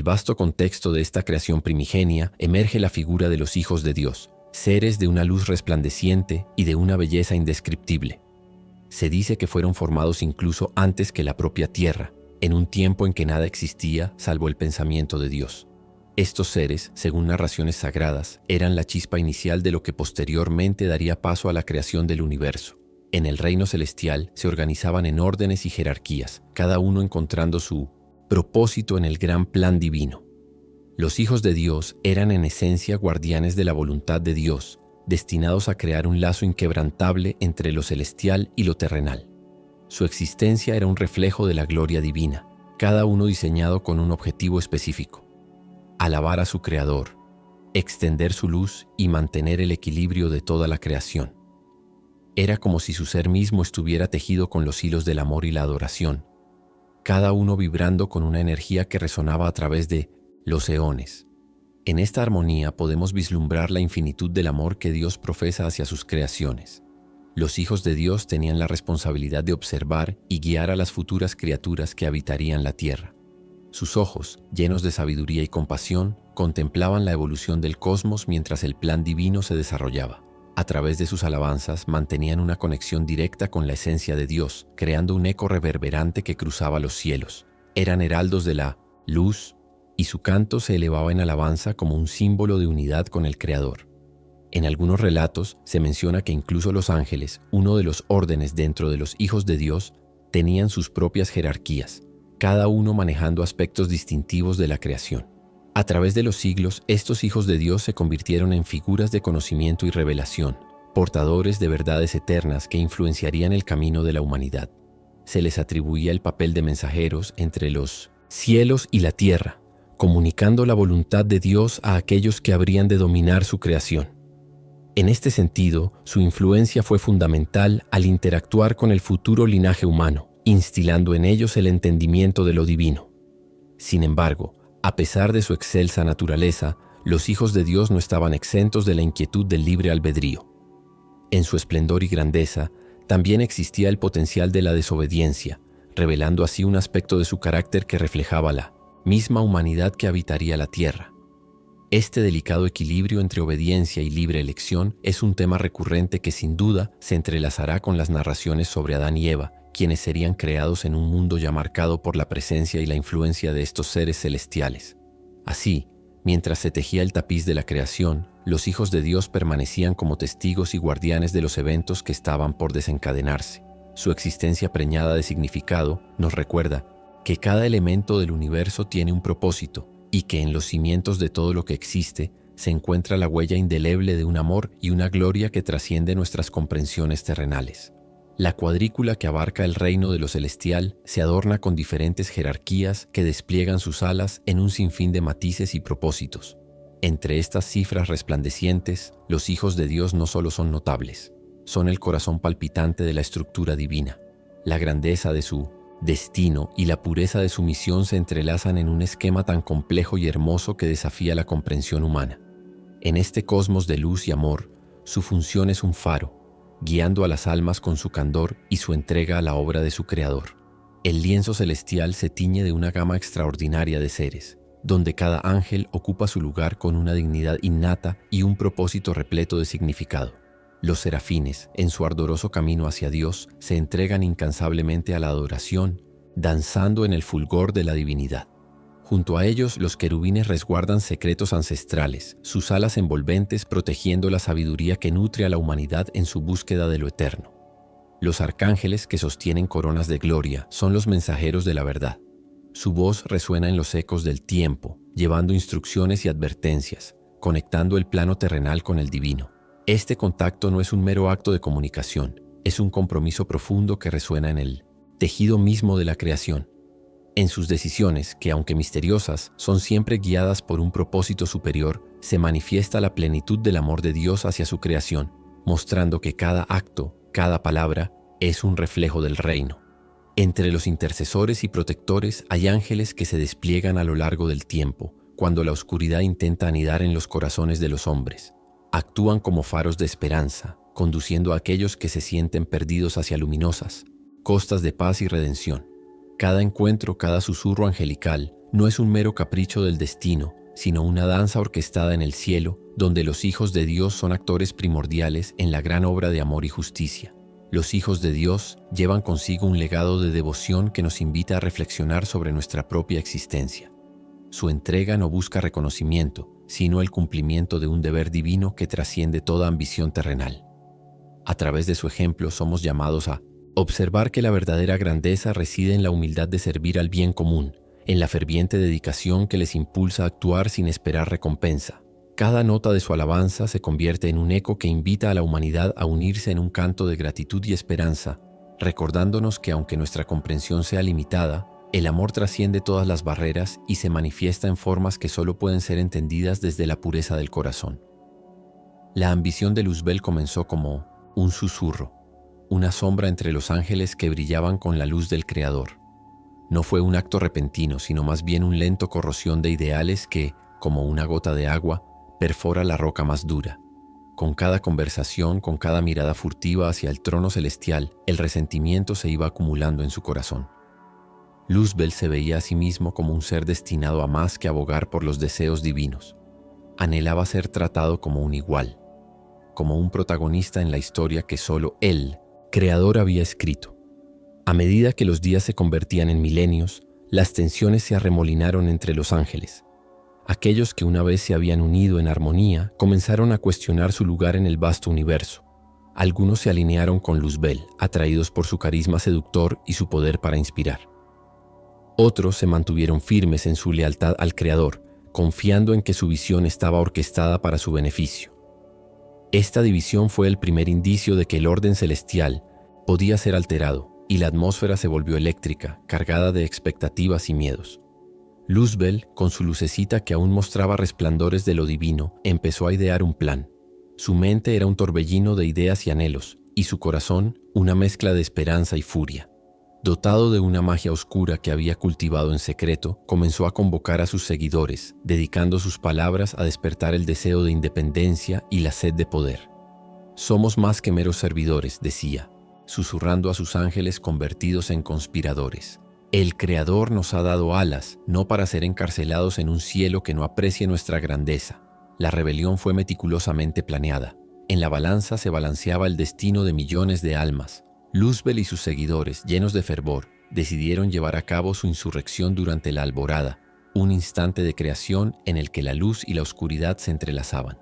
el vasto contexto de esta creación primigenia emerge la figura de los hijos de Dios, seres de una luz resplandeciente y de una belleza indescriptible. Se dice que fueron formados incluso antes que la propia tierra, en un tiempo en que nada existía salvo el pensamiento de Dios. Estos seres, según narraciones sagradas, eran la chispa inicial de lo que posteriormente daría paso a la creación del universo. En el reino celestial se organizaban en órdenes y jerarquías, cada uno encontrando su propósito en el gran plan divino. Los hijos de Dios eran en esencia guardianes de la voluntad de Dios, destinados a crear un lazo inquebrantable entre lo celestial y lo terrenal. Su existencia era un reflejo de la gloria divina, cada uno diseñado con un objetivo específico: alabar a su Creador, extender su luz y mantener el equilibrio de toda la creación. Era como si su ser mismo estuviera tejido con los hilos del amor y la adoración, cada uno vibrando con una energía que resonaba a través de los eones. En esta armonía podemos vislumbrar la infinitud del amor que Dios profesa hacia sus creaciones. Los hijos de Dios tenían la responsabilidad de observar y guiar a las futuras criaturas que habitarían la tierra. Sus ojos, llenos de sabiduría y compasión, contemplaban la evolución del cosmos mientras el plan divino se desarrollaba. A través de sus alabanzas mantenían una conexión directa con la esencia de Dios, creando un eco reverberante que cruzaba los cielos. Eran heraldos de la luz, y su canto se elevaba en alabanza como un símbolo de unidad con el Creador. En algunos relatos se menciona que incluso los ángeles, uno de los órdenes dentro de los hijos de Dios, tenían sus propias jerarquías, cada uno manejando aspectos distintivos de la creación. A través de los siglos, estos hijos de Dios se convirtieron en figuras de conocimiento y revelación, portadores de verdades eternas que influenciarían el camino de la humanidad. Se les atribuía el papel de mensajeros entre los cielos y la tierra, comunicando la voluntad de Dios a aquellos que habrían de dominar su creación. En este sentido, su influencia fue fundamental al interactuar con el futuro linaje humano, instilando en ellos el entendimiento de lo divino. Sin embargo, a pesar de su excelsa naturaleza, los hijos de Dios no estaban exentos de la inquietud del libre albedrío. En su esplendor y grandeza, también existía el potencial de la desobediencia, revelando así un aspecto de su carácter que reflejaba la misma humanidad que habitaría la tierra. Este delicado equilibrio entre obediencia y libre elección es un tema recurrente que sin duda se entrelazará con las narraciones sobre Adán y Eva, quienes serían creados en un mundo ya marcado por la presencia y la influencia de estos seres celestiales. Así, mientras se tejía el tapiz de la creación, los hijos de Dios permanecían como testigos y guardianes de los eventos que estaban por desencadenarse. Su existencia preñada de significado nos recuerda que cada elemento del universo tiene un propósito y que en los cimientos de todo lo que existe se encuentra la huella indeleble de un amor y una gloria que trasciende nuestras comprensiones terrenales. La cuadrícula que abarca el reino de lo celestial se adorna con diferentes jerarquías que despliegan sus alas en un sinfín de matices y propósitos. Entre estas cifras resplandecientes, los hijos de Dios no solo son notables, son el corazón palpitante de la estructura divina. La grandeza de su destino y la pureza de su misión se entrelazan en un esquema tan complejo y hermoso que desafía la comprensión humana. En este cosmos de luz y amor, su función es un faro, guiando a las almas con su candor y su entrega a la obra de su Creador. El lienzo celestial se tiñe de una gama extraordinaria de seres, donde cada ángel ocupa su lugar con una dignidad innata y un propósito repleto de significado. Los serafines, en su ardoroso camino hacia Dios, se entregan incansablemente a la adoración, danzando en el fulgor de la divinidad. Junto a ellos, los querubines resguardan secretos ancestrales, sus alas envolventes protegiendo la sabiduría que nutre a la humanidad en su búsqueda de lo eterno. Los arcángeles, que sostienen coronas de gloria, son los mensajeros de la verdad. Su voz resuena en los ecos del tiempo, llevando instrucciones y advertencias, conectando el plano terrenal con el divino. Este contacto no es un mero acto de comunicación, es un compromiso profundo que resuena en el tejido mismo de la creación. En sus decisiones, que aunque misteriosas, son siempre guiadas por un propósito superior, se manifiesta la plenitud del amor de Dios hacia su creación, mostrando que cada acto, cada palabra, es un reflejo del reino. Entre los intercesores y protectores hay ángeles que se despliegan a lo largo del tiempo, cuando la oscuridad intenta anidar en los corazones de los hombres. Actúan como faros de esperanza, conduciendo a aquellos que se sienten perdidos hacia luminosas costas de paz y redención. Cada encuentro, cada susurro angelical, no es un mero capricho del destino, sino una danza orquestada en el cielo, donde los hijos de Dios son actores primordiales en la gran obra de amor y justicia. Los hijos de Dios llevan consigo un legado de devoción que nos invita a reflexionar sobre nuestra propia existencia. Su entrega no busca reconocimiento, sino el cumplimiento de un deber divino que trasciende toda ambición terrenal. A través de su ejemplo somos llamados a observar que la verdadera grandeza reside en la humildad de servir al bien común, en la ferviente dedicación que les impulsa a actuar sin esperar recompensa. Cada nota de su alabanza se convierte en un eco que invita a la humanidad a unirse en un canto de gratitud y esperanza, recordándonos que aunque nuestra comprensión sea limitada, el amor trasciende todas las barreras y se manifiesta en formas que solo pueden ser entendidas desde la pureza del corazón. La ambición de Luzbel comenzó como un susurro, una sombra entre los ángeles que brillaban con la luz del Creador. No fue un acto repentino, sino más bien un lento corrosión de ideales que, como una gota de agua, perfora la roca más dura. Con cada conversación, con cada mirada furtiva hacia el trono celestial, el resentimiento se iba acumulando en su corazón. Luzbel se veía a sí mismo como un ser destinado a más que abogar por los deseos divinos. Anhelaba ser tratado como un igual, como un protagonista en la historia que solo él, Creador, había escrito. A medida que los días se convertían en milenios, las tensiones se arremolinaron entre los ángeles. Aquellos que una vez se habían unido en armonía comenzaron a cuestionar su lugar en el vasto universo. Algunos se alinearon con Luzbel, atraídos por su carisma seductor y su poder para inspirar. Otros se mantuvieron firmes en su lealtad al Creador, confiando en que su visión estaba orquestada para su beneficio. Esta división fue el primer indicio de que el orden celestial podía ser alterado, y la atmósfera se volvió eléctrica, cargada de expectativas y miedos. Luzbel, con su lucecita que aún mostraba resplandores de lo divino, empezó a idear un plan. Su mente era un torbellino de ideas y anhelos, y su corazón una mezcla de esperanza y furia. Dotado de una magia oscura que había cultivado en secreto, comenzó a convocar a sus seguidores, dedicando sus palabras a despertar el deseo de independencia y la sed de poder. «Somos más que meros servidores», decía, susurrando a sus ángeles convertidos en conspiradores. «El Creador nos ha dado alas, no para ser encarcelados en un cielo que no aprecie nuestra grandeza». La rebelión fue meticulosamente planeada. En la balanza se balanceaba el destino de millones de almas. Luzbel y sus seguidores, llenos de fervor, decidieron llevar a cabo su insurrección durante la alborada, un instante de creación en el que la luz y la oscuridad se entrelazaban.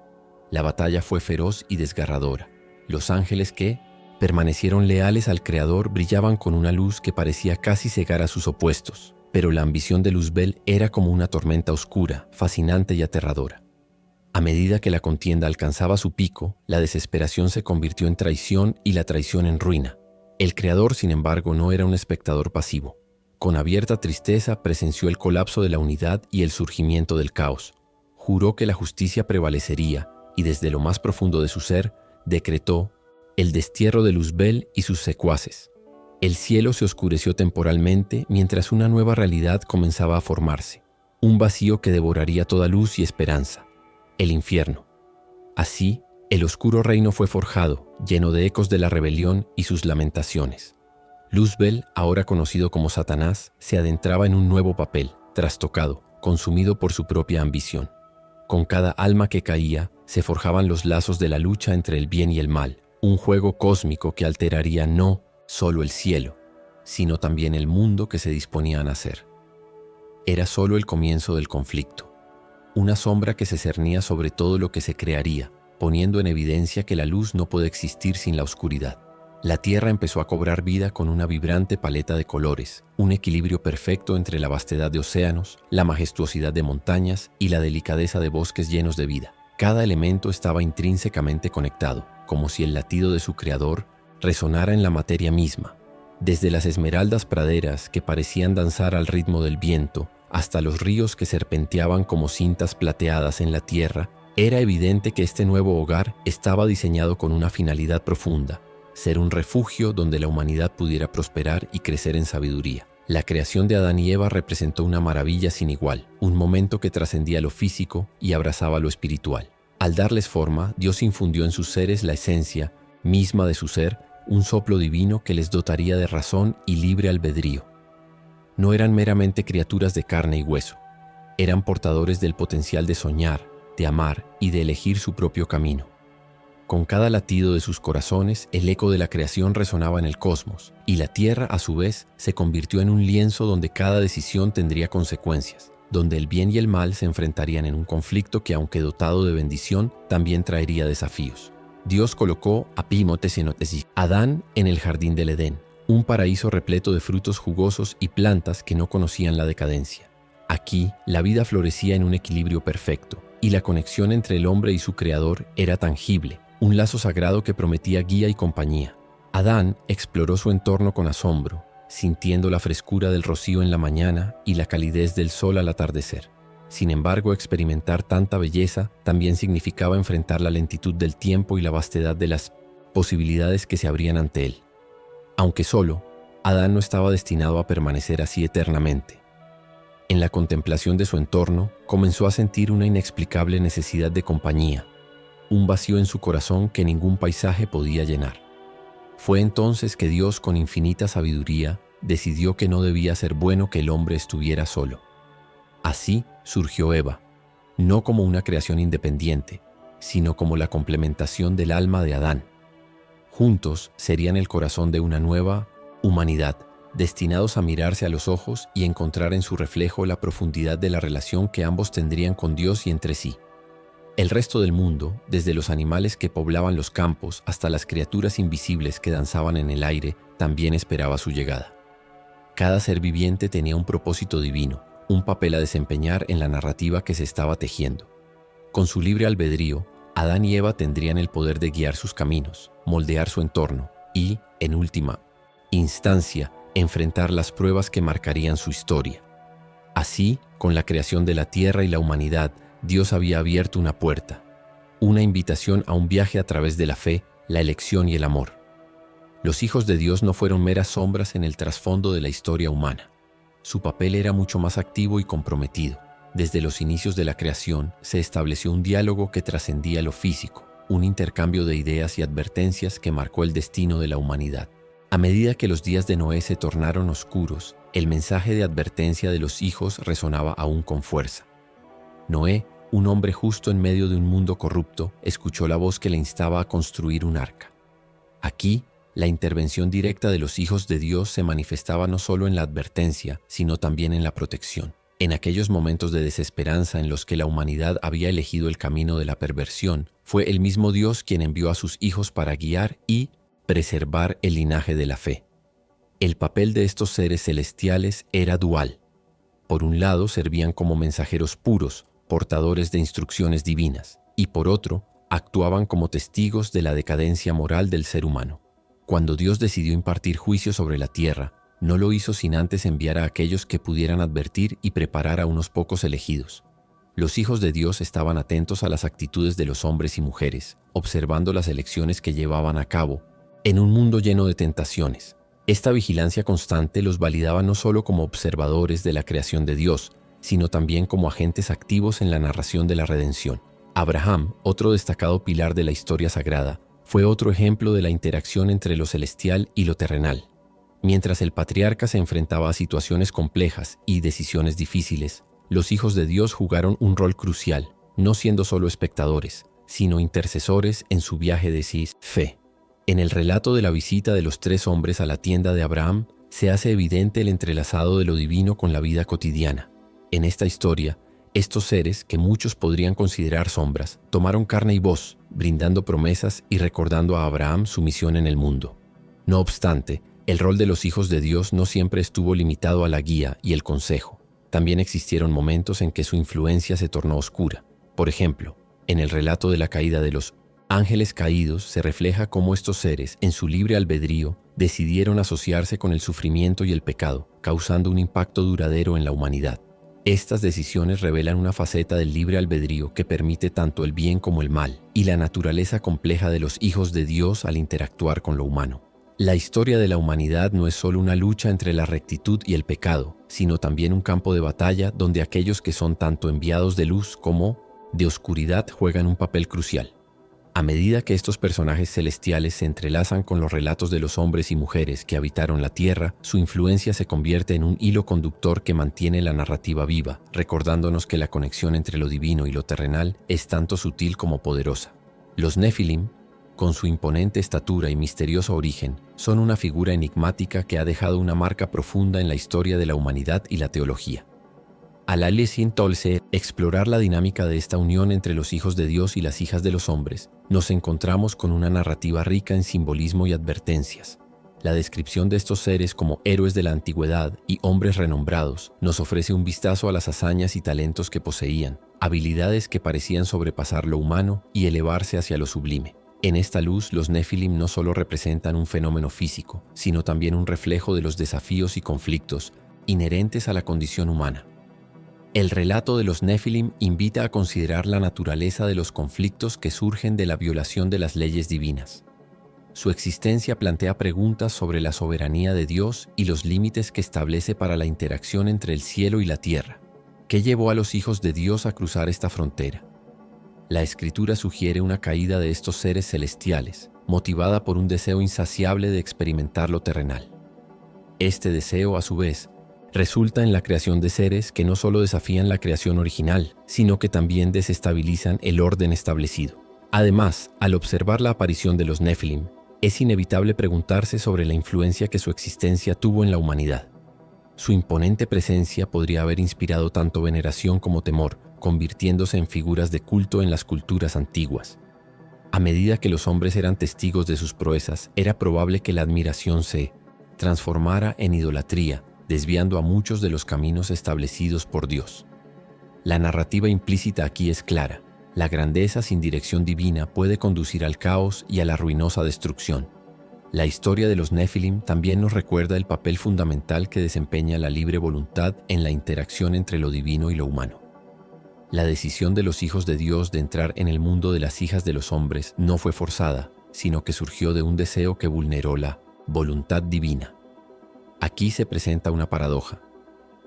La batalla fue feroz y desgarradora. Los ángeles que permanecieron leales al Creador brillaban con una luz que parecía casi cegar a sus opuestos, pero la ambición de Luzbel era como una tormenta oscura, fascinante y aterradora. A medida que la contienda alcanzaba su pico, la desesperación se convirtió en traición y la traición en ruina. El Creador, sin embargo, no era un espectador pasivo. Con abierta tristeza presenció el colapso de la unidad y el surgimiento del caos. Juró que la justicia prevalecería y desde lo más profundo de su ser decretó el destierro de Luzbel y sus secuaces. El cielo se oscureció temporalmente mientras una nueva realidad comenzaba a formarse, un vacío que devoraría toda luz y esperanza, el infierno. Así, el oscuro reino fue forjado, lleno de ecos de la rebelión y sus lamentaciones. Luzbel, ahora conocido como Satanás, se adentraba en un nuevo papel, trastocado, consumido por su propia ambición. Con cada alma que caía, se forjaban los lazos de la lucha entre el bien y el mal, un juego cósmico que alteraría no solo el cielo, sino también el mundo que se disponía a nacer. Era solo el comienzo del conflicto, una sombra que se cernía sobre todo lo que se crearía, poniendo en evidencia que la luz no puede existir sin la oscuridad. La tierra empezó a cobrar vida con una vibrante paleta de colores, un equilibrio perfecto entre la vastedad de océanos, la majestuosidad de montañas y la delicadeza de bosques llenos de vida. Cada elemento estaba intrínsecamente conectado, como si el latido de su creador resonara en la materia misma. Desde las esmeraldas praderas que parecían danzar al ritmo del viento, hasta los ríos que serpenteaban como cintas plateadas en la tierra, era evidente que este nuevo hogar estaba diseñado con una finalidad profunda: ser un refugio donde la humanidad pudiera prosperar y crecer en sabiduría. La creación de Adán y Eva representó una maravilla sin igual, un momento que trascendía lo físico y abrazaba lo espiritual. Al darles forma, Dios infundió en sus seres la esencia misma de su ser, un soplo divino que les dotaría de razón y libre albedrío. no eran meramente criaturas de carne y hueso. Eran portadores del potencial de soñar, de amar y de elegir su propio camino. Con cada latido de sus corazones, el eco de la creación resonaba en el cosmos, y la tierra, a su vez, se convirtió en un lienzo donde cada decisión tendría consecuencias, donde el bien y el mal se enfrentarían en un conflicto que, aunque dotado de bendición, también traería desafíos. Dios colocó a Adán en el jardín del Edén, un paraíso repleto de frutos jugosos y plantas que no conocían la decadencia. Aquí, la vida florecía en un equilibrio perfecto, y la conexión entre el hombre y su creador era tangible, un lazo sagrado que prometía guía y compañía. Adán exploró su entorno con asombro, sintiendo la frescura del rocío en la mañana y la calidez del sol al atardecer. Sin embargo, experimentar tanta belleza también significaba enfrentar la lentitud del tiempo y la vastedad de las posibilidades que se abrían ante él. Aunque solo, Adán no estaba destinado a permanecer así eternamente. En la contemplación de su entorno, comenzó a sentir una inexplicable necesidad de compañía, un vacío en su corazón que ningún paisaje podía llenar. Fue entonces que Dios, con infinita sabiduría, decidió que no debía ser bueno que el hombre estuviera solo. Así surgió Eva, no como una creación independiente, sino como la complementación del alma de Adán. Juntos serían el corazón de una nueva humanidad, destinados a mirarse a los ojos y encontrar en su reflejo la profundidad de la relación que ambos tendrían con Dios y entre sí. El resto del mundo, desde los animales que poblaban los campos hasta las criaturas invisibles que danzaban en el aire, también esperaba su llegada. Cada ser viviente tenía un propósito divino, un papel a desempeñar en la narrativa que se estaba tejiendo. Con su libre albedrío, Adán y Eva tendrían el poder de guiar sus caminos, moldear su entorno y, en última instancia, enfrentar las pruebas que marcarían su historia. Así, con la creación de la tierra y la humanidad, Dios había abierto una puerta, una invitación a un viaje a través de la fe, la elección y el amor. Los hijos de Dios no fueron meras sombras en el trasfondo de la historia humana. Su papel era mucho más activo y comprometido. Desde los inicios de la creación se estableció un diálogo que trascendía lo físico, un intercambio de ideas y advertencias que marcó el destino de la humanidad. A medida que los días de Noé se tornaron oscuros, el mensaje de advertencia de los hijos resonaba aún con fuerza. Noé, un hombre justo en medio de un mundo corrupto, escuchó la voz que le instaba a construir un arca. Aquí, la intervención directa de los hijos de Dios se manifestaba no solo en la advertencia, sino también en la protección. En aquellos momentos de desesperanza en los que la humanidad había elegido el camino de la perversión, fue el mismo Dios quien envió a sus hijos para guiar y preservar el linaje de la fe. El papel de estos seres celestiales era dual. Por un lado, servían como mensajeros puros, portadores de instrucciones divinas, y por otro, actuaban como testigos de la decadencia moral del ser humano. Cuando Dios decidió impartir juicio sobre la tierra, no lo hizo sin antes enviar a aquellos que pudieran advertir y preparar a unos pocos elegidos. Los hijos de Dios estaban atentos a las actitudes de los hombres y mujeres, observando las elecciones que llevaban a cabo en un mundo lleno de tentaciones. Esta vigilancia constante los validaba no solo como observadores de la creación de Dios, sino también como agentes activos en la narración de la redención. Abraham, otro destacado pilar de la historia sagrada, fue otro ejemplo de la interacción entre lo celestial y lo terrenal. Mientras el patriarca se enfrentaba a situaciones complejas y decisiones difíciles, los hijos de Dios jugaron un rol crucial, no siendo solo espectadores, sino intercesores en su viaje de fe. En el relato de la visita de los 3 hombres a la tienda de Abraham, se hace evidente el entrelazado de lo divino con la vida cotidiana. En esta historia, estos seres, que muchos podrían considerar sombras, tomaron carne y voz, brindando promesas y recordando a Abraham su misión en el mundo. No obstante, el rol de los hijos de Dios no siempre estuvo limitado a la guía y el consejo. También existieron momentos en que su influencia se tornó oscura. Por ejemplo, en el relato de la caída de los ángeles caídos se refleja cómo estos seres, en su libre albedrío, decidieron asociarse con el sufrimiento y el pecado, causando un impacto duradero en la humanidad. Estas decisiones revelan una faceta del libre albedrío que permite tanto el bien como el mal, y la naturaleza compleja de los hijos de Dios al interactuar con lo humano. La historia de la humanidad no es solo una lucha entre la rectitud y el pecado, sino también un campo de batalla donde aquellos que son tanto enviados de luz como de oscuridad juegan un papel crucial. A medida que estos personajes celestiales se entrelazan con los relatos de los hombres y mujeres que habitaron la Tierra, su influencia se convierte en un hilo conductor que mantiene la narrativa viva, recordándonos que la conexión entre lo divino y lo terrenal es tanto sutil como poderosa. Los Nefilim, con su imponente estatura y misterioso origen, son una figura enigmática que ha dejado una marca profunda en la historia de la humanidad y la teología. Al Alice Tolse explorar la dinámica de esta unión entre los hijos de Dios y las hijas de los hombres, nos encontramos con una narrativa rica en simbolismo y advertencias. La descripción de estos seres como héroes de la antigüedad y hombres renombrados nos ofrece un vistazo a las hazañas y talentos que poseían, habilidades que parecían sobrepasar lo humano y elevarse hacia lo sublime. En esta luz, los Nefilim no solo representan un fenómeno físico, sino también un reflejo de los desafíos y conflictos inherentes a la condición humana. El relato de los Nefilim invita a considerar la naturaleza de los conflictos que surgen de la violación de las leyes divinas. Su existencia plantea preguntas sobre la soberanía de Dios y los límites que establece para la interacción entre el cielo y la tierra. ¿Qué llevó a los hijos de Dios a cruzar esta frontera? La Escritura sugiere una caída de estos seres celestiales, motivada por un deseo insaciable de experimentar lo terrenal. Este deseo, a su vez, resulta en la creación de seres que no solo desafían la creación original, sino que también desestabilizan el orden establecido. Además, al observar la aparición de los Nefilim, es inevitable preguntarse sobre la influencia que su existencia tuvo en la humanidad. Su imponente presencia podría haber inspirado tanto veneración como temor, convirtiéndose en figuras de culto en las culturas antiguas. A medida que los hombres eran testigos de sus proezas, era probable que la admiración se transformara en idolatría, desviando a muchos de los caminos establecidos por Dios. La narrativa implícita aquí es clara. La grandeza sin dirección divina puede conducir al caos y a la ruinosa destrucción. La historia de los Nefilim también nos recuerda el papel fundamental que desempeña la libre voluntad en la interacción entre lo divino y lo humano. La decisión de los hijos de Dios de entrar en el mundo de las hijas de los hombres no fue forzada, sino que surgió de un deseo que vulneró la voluntad divina. Aquí se presenta una paradoja.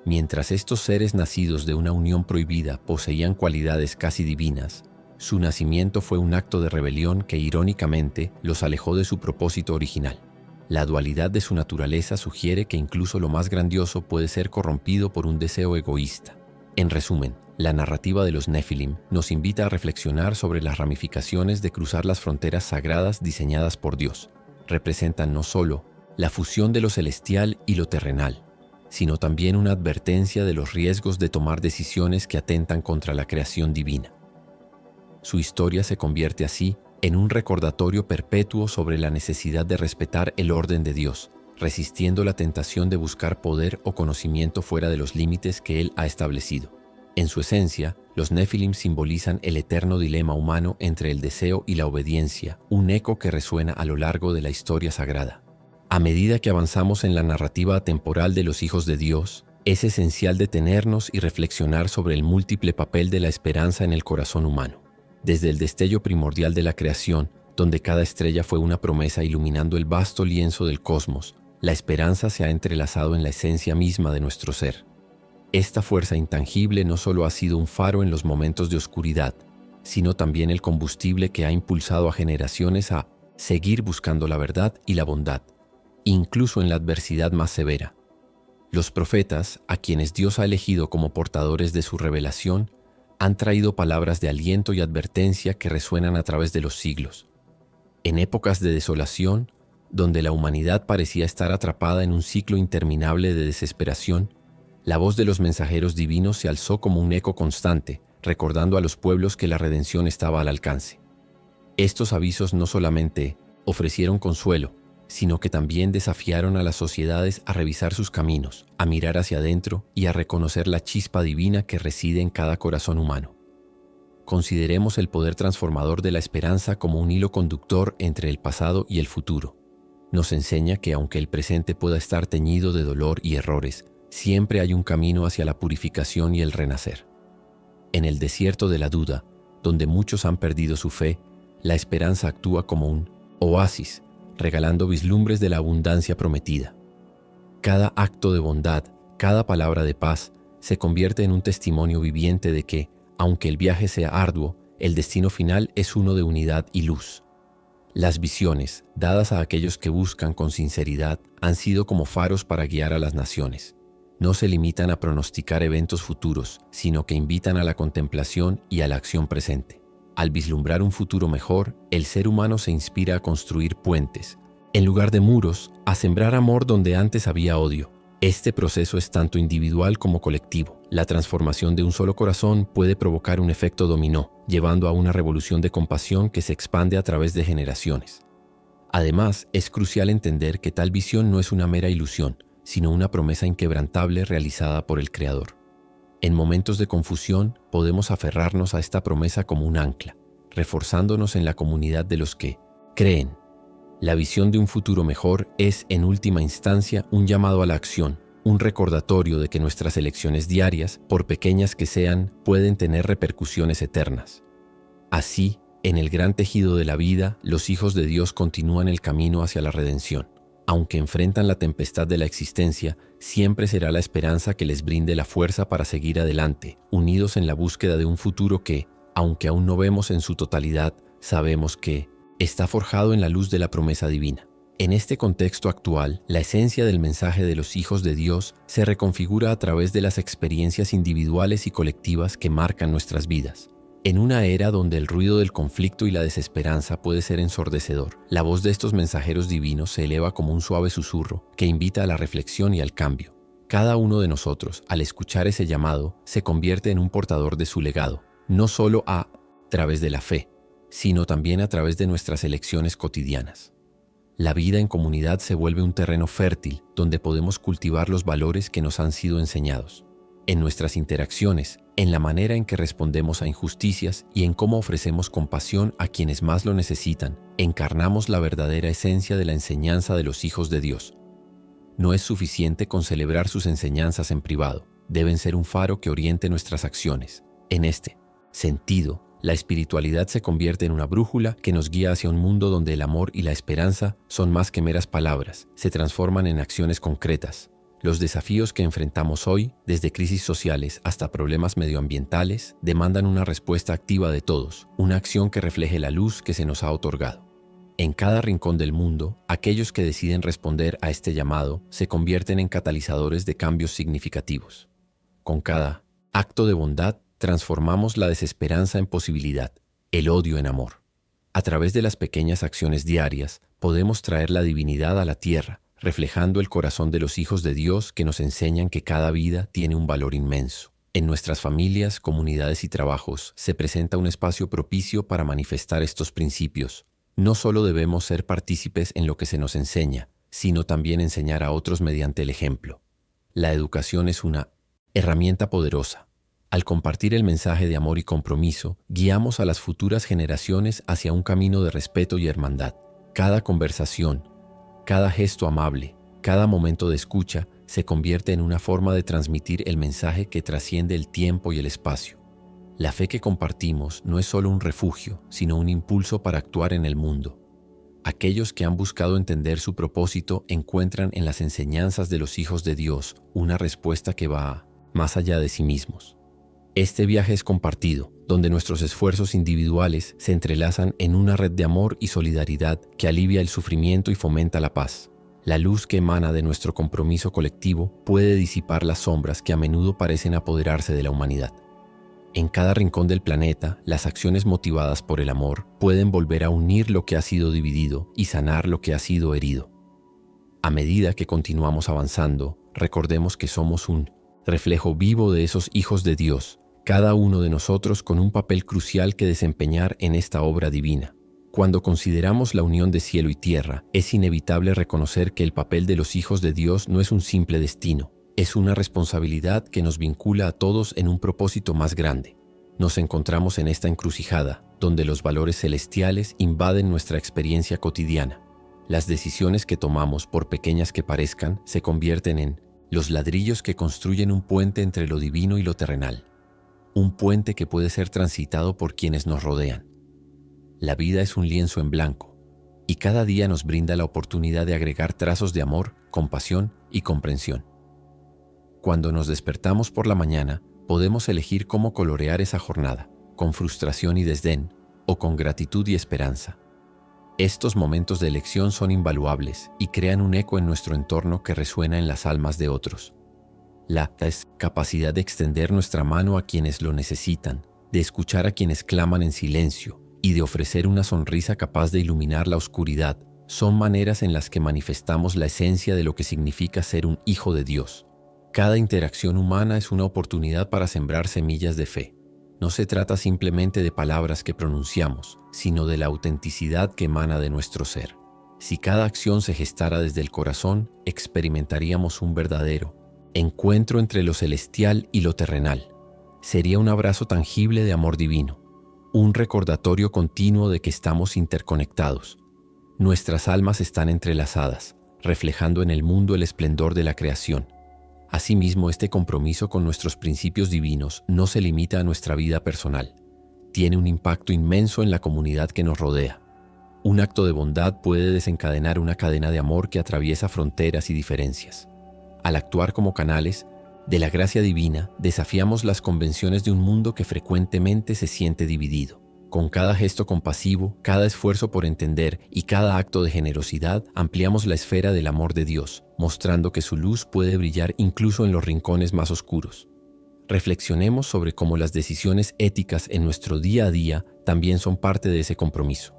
Mientras estos seres nacidos de una unión prohibida poseían cualidades casi divinas, su nacimiento fue un acto de rebelión que irónicamente los alejó de su propósito original. La dualidad de su naturaleza sugiere que incluso lo más grandioso puede ser corrompido por un deseo egoísta. En resumen, la narrativa de los Nefilim nos invita a reflexionar sobre las ramificaciones de cruzar las fronteras sagradas diseñadas por Dios. Representan no solo la fusión de lo celestial y lo terrenal, sino también una advertencia de los riesgos de tomar decisiones que atentan contra la creación divina. Su historia se convierte así en un recordatorio perpetuo sobre la necesidad de respetar el orden de Dios, resistiendo la tentación de buscar poder o conocimiento fuera de los límites que Él ha establecido. En su esencia, los Nefilim simbolizan el eterno dilema humano entre el deseo y la obediencia, un eco que resuena a lo largo de la historia sagrada. A medida que avanzamos en la narrativa temporal de los hijos de Dios, es esencial detenernos y reflexionar sobre el múltiple papel de la esperanza en el corazón humano. Desde el destello primordial de la creación, donde cada estrella fue una promesa iluminando el vasto lienzo del cosmos, la esperanza se ha entrelazado en la esencia misma de nuestro ser. Esta fuerza intangible no solo ha sido un faro en los momentos de oscuridad, sino también el combustible que ha impulsado a generaciones a seguir buscando la verdad y la bondad, incluso en la adversidad más severa. Los profetas, a quienes Dios ha elegido como portadores de su revelación, han traído palabras de aliento y advertencia que resuenan a través de los siglos. En épocas de desolación, donde la humanidad parecía estar atrapada en un ciclo interminable de desesperación, la voz de los mensajeros divinos se alzó como un eco constante, recordando a los pueblos que la redención estaba al alcance. Estos avisos no solamente ofrecieron consuelo, sino que también desafiaron a las sociedades a revisar sus caminos, a mirar hacia adentro y a reconocer la chispa divina que reside en cada corazón humano. Consideremos el poder transformador de la esperanza como un hilo conductor entre el pasado y el futuro. Nos enseña que aunque el presente pueda estar teñido de dolor y errores, siempre hay un camino hacia la purificación y el renacer. En el desierto de la duda, donde muchos han perdido su fe, la esperanza actúa como un oasis, regalando vislumbres de la abundancia prometida. Cada acto de bondad, cada palabra de paz, se convierte en un testimonio viviente de que, aunque el viaje sea arduo, el destino final es uno de unidad y luz. Las visiones, dadas a aquellos que buscan con sinceridad, han sido como faros para guiar a las naciones. No se limitan a pronosticar eventos futuros, sino que invitan a la contemplación y a la acción presente. Al vislumbrar un futuro mejor, el ser humano se inspira a construir puentes. En lugar de muros, a sembrar amor donde antes había odio. Este proceso es tanto individual como colectivo. La transformación de un solo corazón puede provocar un efecto dominó, llevando a una revolución de compasión que se expande a través de generaciones. Además, es crucial entender que tal visión no es una mera ilusión, sino una promesa inquebrantable realizada por el Creador. En momentos de confusión, podemos aferrarnos a esta promesa como un ancla, reforzándonos en la comunidad de los que creen. La visión de un futuro mejor es, en última instancia, un llamado a la acción, un recordatorio de que nuestras elecciones diarias, por pequeñas que sean, pueden tener repercusiones eternas. Así, en el gran tejido de la vida, los hijos de Dios continúan el camino hacia la redención. Aunque enfrentan la tempestad de la existencia, siempre será la esperanza que les brinde la fuerza para seguir adelante, unidos en la búsqueda de un futuro que, aunque aún no vemos en su totalidad, sabemos que está forjado en la luz de la promesa divina. En este contexto actual, la esencia del mensaje de los hijos de Dios se reconfigura a través de las experiencias individuales y colectivas que marcan nuestras vidas. En una era donde el ruido del conflicto y la desesperanza puede ser ensordecedor, la voz de estos mensajeros divinos se eleva como un suave susurro que invita a la reflexión y al cambio. Cada uno de nosotros, al escuchar ese llamado, se convierte en un portador de su legado, no solo a través de la fe, sino también a través de nuestras elecciones cotidianas. La vida en comunidad se vuelve un terreno fértil donde podemos cultivar los valores que nos han sido enseñados. En nuestras interacciones, en la manera en que respondemos a injusticias y en cómo ofrecemos compasión a quienes más lo necesitan, encarnamos la verdadera esencia de la enseñanza de los hijos de Dios. No es suficiente con celebrar sus enseñanzas en privado, deben ser un faro que oriente nuestras acciones. En este sentido, la espiritualidad se convierte en una brújula que nos guía hacia un mundo donde el amor y la esperanza son más que meras palabras, se transforman en acciones concretas. Los desafíos que enfrentamos hoy, desde crisis sociales hasta problemas medioambientales, demandan una respuesta activa de todos, una acción que refleje la luz que se nos ha otorgado. En cada rincón del mundo, aquellos que deciden responder a este llamado se convierten en catalizadores de cambios significativos. Con cada acto de bondad, transformamos la desesperanza en posibilidad, el odio en amor. A través de las pequeñas acciones diarias, podemos traer la divinidad a la tierra, reflejando el corazón de los hijos de Dios que nos enseñan que cada vida tiene un valor inmenso. En nuestras familias, comunidades y trabajos se presenta un espacio propicio para manifestar estos principios. No solo debemos ser partícipes en lo que se nos enseña, sino también enseñar a otros mediante el ejemplo. La educación es una herramienta poderosa. Al compartir el mensaje de amor y compromiso, guiamos a las futuras generaciones hacia un camino de respeto y hermandad. Cada conversación, cada gesto amable, cada momento de escucha se convierte en una forma de transmitir el mensaje que trasciende el tiempo y el espacio. La fe que compartimos no es solo un refugio, sino un impulso para actuar en el mundo. Aquellos que han buscado entender su propósito encuentran en las enseñanzas de los hijos de Dios una respuesta que va más allá de sí mismos. Este viaje es compartido, donde nuestros esfuerzos individuales se entrelazan en una red de amor y solidaridad que alivia el sufrimiento y fomenta la paz. La luz que emana de nuestro compromiso colectivo puede disipar las sombras que a menudo parecen apoderarse de la humanidad. En cada rincón del planeta, las acciones motivadas por el amor pueden volver a unir lo que ha sido dividido y sanar lo que ha sido herido. A medida que continuamos avanzando, recordemos que somos un reflejo vivo de esos hijos de Dios, cada uno de nosotros con un papel crucial que desempeñar en esta obra divina. Cuando consideramos la unión de cielo y tierra, es inevitable reconocer que el papel de los hijos de Dios no es un simple destino, es una responsabilidad que nos vincula a todos en un propósito más grande. Nos encontramos en esta encrucijada, donde los valores celestiales invaden nuestra experiencia cotidiana. Las decisiones que tomamos, por pequeñas que parezcan, se convierten en los ladrillos que construyen un puente entre lo divino y lo terrenal. Un puente que puede ser transitado por quienes nos rodean. La vida es un lienzo en blanco, y cada día nos brinda la oportunidad de agregar trazos de amor, compasión y comprensión. Cuando nos despertamos por la mañana, podemos elegir cómo colorear esa jornada, con frustración y desdén, o con gratitud y esperanza. Estos momentos de elección son invaluables y crean un eco en nuestro entorno que resuena en las almas de otros. La capacidad de extender nuestra mano a quienes lo necesitan, de escuchar a quienes claman en silencio y de ofrecer una sonrisa capaz de iluminar la oscuridad, son maneras en las que manifestamos la esencia de lo que significa ser un hijo de Dios. Cada interacción humana es una oportunidad para sembrar semillas de fe. No se trata simplemente de palabras que pronunciamos, sino de la autenticidad que emana de nuestro ser. Si cada acción se gestara desde el corazón, experimentaríamos un verdadero encuentro entre lo celestial y lo terrenal. Sería un abrazo tangible de amor divino, un recordatorio continuo de que estamos interconectados. Nuestras almas están entrelazadas, reflejando en el mundo el esplendor de la creación. Asimismo, este compromiso con nuestros principios divinos no se limita a nuestra vida personal. Tiene un impacto inmenso en la comunidad que nos rodea. Un acto de bondad puede desencadenar una cadena de amor que atraviesa fronteras y diferencias. Al actuar como canales de la gracia divina, desafiamos las convenciones de un mundo que frecuentemente se siente dividido. Con cada gesto compasivo, cada esfuerzo por entender y cada acto de generosidad, ampliamos la esfera del amor de Dios, mostrando que su luz puede brillar incluso en los rincones más oscuros. Reflexionemos sobre cómo las decisiones éticas en nuestro día a día también son parte de ese compromiso.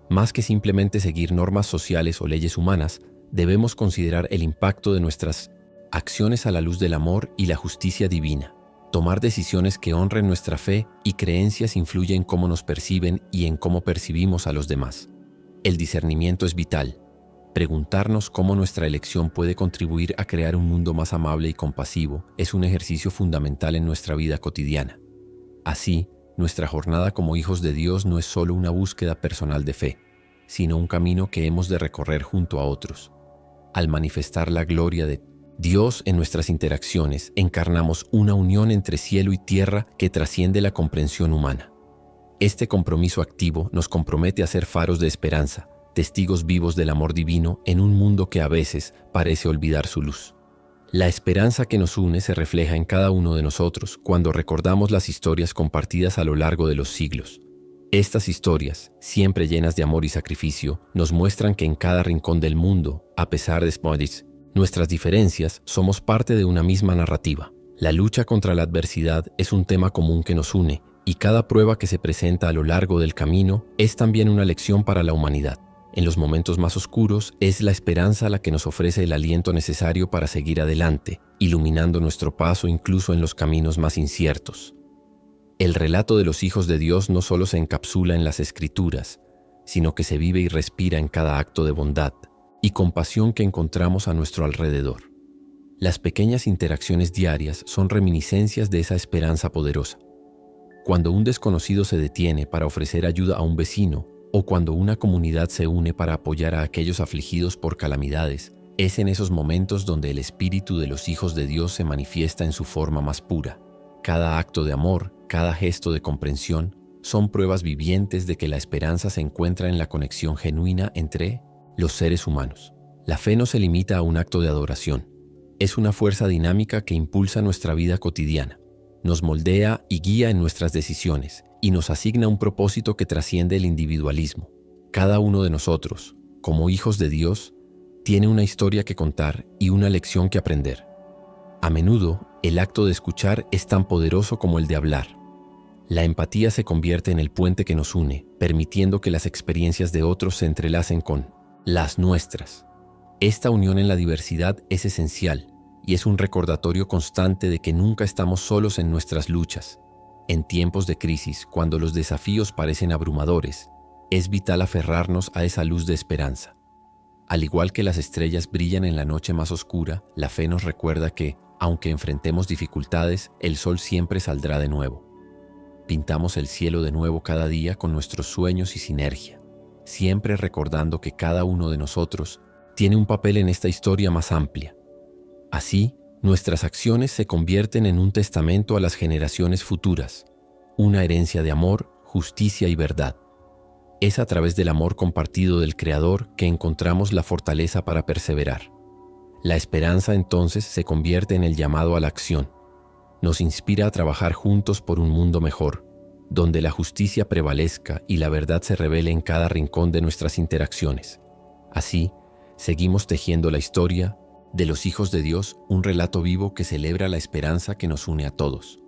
Más que simplemente seguir normas sociales o leyes humanas, debemos considerar el impacto de nuestras acciones a la luz del amor y la justicia divina. Tomar decisiones que honren nuestra fe y creencias influye en cómo nos perciben y en cómo percibimos a los demás. El discernimiento es vital. Preguntarnos cómo nuestra elección puede contribuir a crear un mundo más amable y compasivo es un ejercicio fundamental en nuestra vida cotidiana. Así, nuestra jornada como hijos de Dios no es solo una búsqueda personal de fe, sino un camino que hemos de recorrer junto a otros. Al manifestar la gloria de Dios en nuestras interacciones, encarnamos una unión entre cielo y tierra que trasciende la comprensión humana. Este compromiso activo nos compromete a ser faros de esperanza, testigos vivos del amor divino en un mundo que a veces parece olvidar su luz. La esperanza que nos une se refleja en cada uno de nosotros cuando recordamos las historias compartidas a lo largo de los siglos. Estas historias, siempre llenas de amor y sacrificio, nos muestran que en cada rincón del mundo, a pesar de nuestras diferencias, somos parte de una misma narrativa. La lucha contra la adversidad es un tema común que nos une, y cada prueba que se presenta a lo largo del camino es también una lección para la humanidad. En los momentos más oscuros es la esperanza la que nos ofrece el aliento necesario para seguir adelante, iluminando nuestro paso incluso en los caminos más inciertos. El relato de los hijos de Dios no solo se encapsula en las Escrituras, sino que se vive y respira en cada acto de bondad y compasión que encontramos a nuestro alrededor. Las pequeñas interacciones diarias son reminiscencias de esa esperanza poderosa. Cuando un desconocido se detiene para ofrecer ayuda a un vecino, o cuando una comunidad se une para apoyar a aquellos afligidos por calamidades, es en esos momentos donde el espíritu de los hijos de Dios se manifiesta en su forma más pura. Cada acto de amor, cada gesto de comprensión, son pruebas vivientes de que la esperanza se encuentra en la conexión genuina entre los seres humanos. La fe no se limita a un acto de adoración. Es una fuerza dinámica que impulsa nuestra vida cotidiana, nos moldea y guía en nuestras decisiones, y nos asigna un propósito que trasciende el individualismo. Cada uno de nosotros, como hijos de Dios, tiene una historia que contar y una lección que aprender. A menudo, el acto de escuchar es tan poderoso como el de hablar. La empatía se convierte en el puente que nos une, permitiendo que las experiencias de otros se entrelacen con las nuestras. Esta unión en la diversidad es esencial y es un recordatorio constante de que nunca estamos solos en nuestras luchas. En tiempos de crisis, cuando los desafíos parecen abrumadores, es vital aferrarnos a esa luz de esperanza. Al igual que las estrellas brillan en la noche más oscura, la fe nos recuerda que, aunque enfrentemos dificultades, el sol siempre saldrá de nuevo. Pintamos el cielo de nuevo cada día con nuestros sueños y sinergia, siempre recordando que cada uno de nosotros tiene un papel en esta historia más amplia. Así, nuestras acciones se convierten en un testamento a las generaciones futuras, una herencia de amor, justicia y verdad. Es a través del amor compartido del Creador que encontramos la fortaleza para perseverar. La esperanza entonces se convierte en el llamado a la acción. Nos inspira a trabajar juntos por un mundo mejor, donde la justicia prevalezca y la verdad se revele en cada rincón de nuestras interacciones. Así, seguimos tejiendo la historia de los hijos de Dios, un relato vivo que celebra la esperanza que nos une a todos.